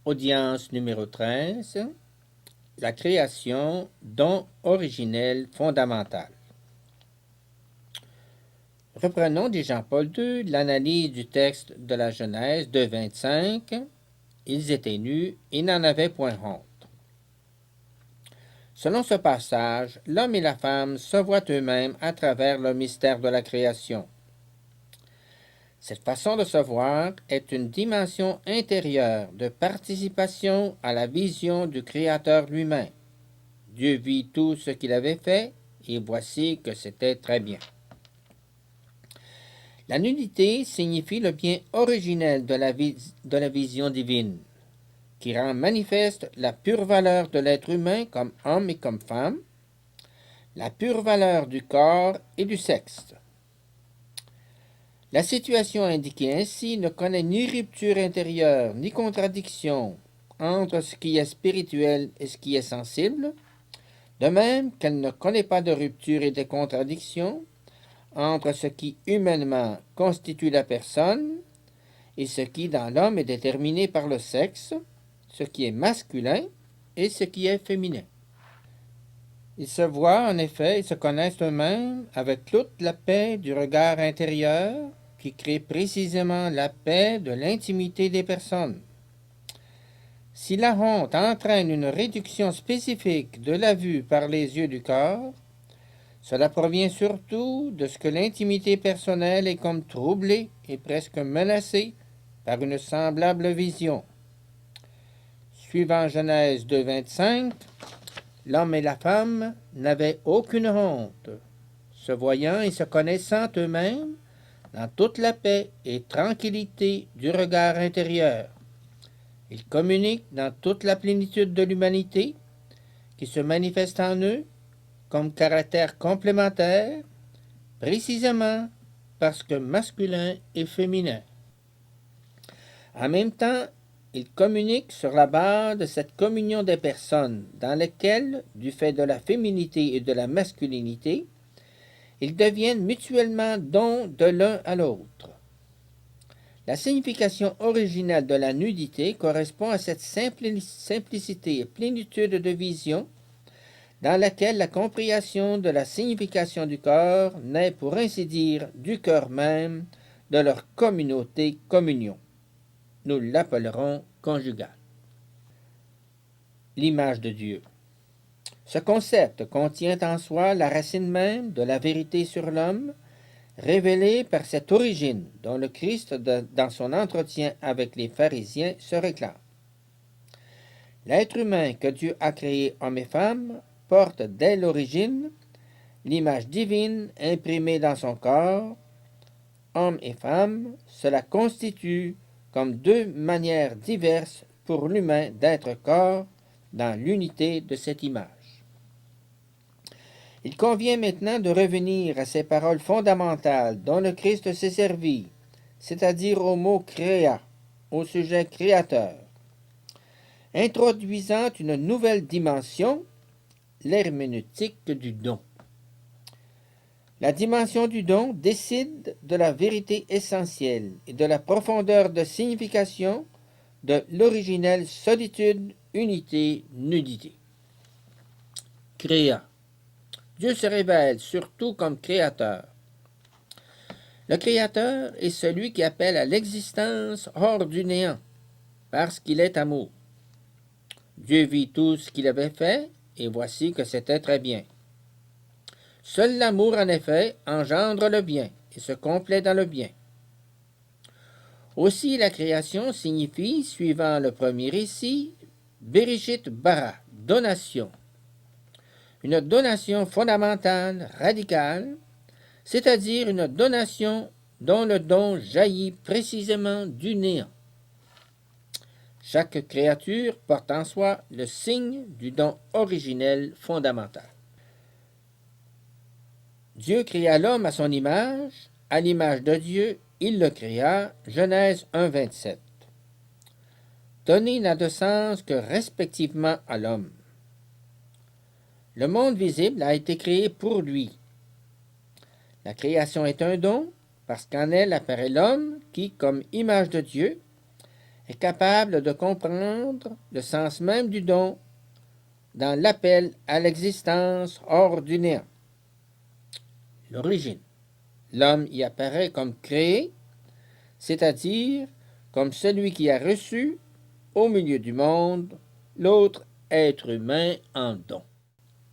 Audience numéro 13. La création, don originel fondamental. Reprenons, dit Jean-Paul II, l'analyse du texte de la Genèse 2,25. Ils étaient nus et n'en avaient point honte. Selon ce passage, l'homme et la femme se voient eux-mêmes à travers le mystère de la création. Cette façon de se voir est une dimension intérieure de participation à la vision du Créateur lui-même. Dieu vit tout ce qu'il avait fait, et voici que c'était très bien. La nudité signifie le bien originel de la vision divine, qui rend manifeste la pure valeur de l'être humain comme homme et comme femme, la pure valeur du corps et du sexe. La situation indiquée ainsi ne connaît ni rupture intérieure, ni contradiction entre ce qui est spirituel et ce qui est sensible, de même qu'elle ne connaît pas de rupture et de contradiction entre ce qui humainement constitue la personne et ce qui dans l'homme est déterminé par le sexe, ce qui est masculin et ce qui est féminin. Ils se voient en effet et se connaissent eux-mêmes avec toute la paix du regard intérieur qui crée précisément la paix de l'intimité des personnes. Si la honte entraîne une réduction spécifique de la vue par les yeux du corps, cela provient surtout de ce que l'intimité personnelle est comme troublée et presque menacée par une semblable vision. Suivant Genèse 2,25, l'homme et la femme n'avaient aucune honte, se voyant et se connaissant eux-mêmes dans toute la paix et tranquillité du regard intérieur. Ils communiquent dans toute la plénitude de l'humanité qui se manifeste en eux comme caractère complémentaire, précisément parce que masculin et féminin. En même temps, ils communiquent sur la base de cette communion des personnes dans laquelle, du fait de la féminité et de la masculinité, ils deviennent mutuellement dons de l'un à l'autre. La signification originale de la nudité correspond à cette simplicité et plénitude de vision dans laquelle la compréhension de la signification du corps naît, pour ainsi dire, du cœur même de leur communion. Nous l'appellerons conjugale. L'image de Dieu. Ce concept contient en soi la racine même de la vérité sur l'homme, révélée par cette origine dont le Christ, dans son entretien avec les pharisiens, se réclame. L'être humain que Dieu a créé homme et femme porte dès l'origine l'image divine imprimée dans son corps. Homme et femme, cela constitue comme deux manières diverses pour l'humain d'être corps dans l'unité de cette image. Il convient maintenant de revenir à ces paroles fondamentales dont le Christ s'est servi, c'est-à-dire au mot créa, au sujet créateur, introduisant une nouvelle dimension, l'herméneutique du don. La dimension du don décide de la vérité essentielle et de la profondeur de signification de l'originelle solitude, unité, nudité. Créa. Dieu se révèle surtout comme créateur. Le créateur est celui qui appelle à l'existence hors du néant, parce qu'il est amour. Dieu vit tout ce qu'il avait fait, et voici que c'était très bien. Seul l'amour, en effet, engendre le bien et se complaît dans le bien. Aussi, la création signifie, suivant le premier récit, Bereshit bara, donation. Une donation fondamentale, radicale, c'est-à-dire une donation dont le don jaillit précisément du néant. Chaque créature porte en soi le signe du don originel fondamental. Dieu créa l'homme à son image, à l'image de Dieu, il le créa, Genèse 1,27. Donné n'a de sens que respectivement à l'homme. Le monde visible a été créé pour lui. La création est un don, parce qu'en elle apparaît l'homme qui, comme image de Dieu, est capable de comprendre le sens même du don dans l'appel à l'existence hors du néant. L'origine. L'homme y apparaît comme créé, c'est-à-dire comme celui qui a reçu, au milieu du monde, l'autre être humain en don.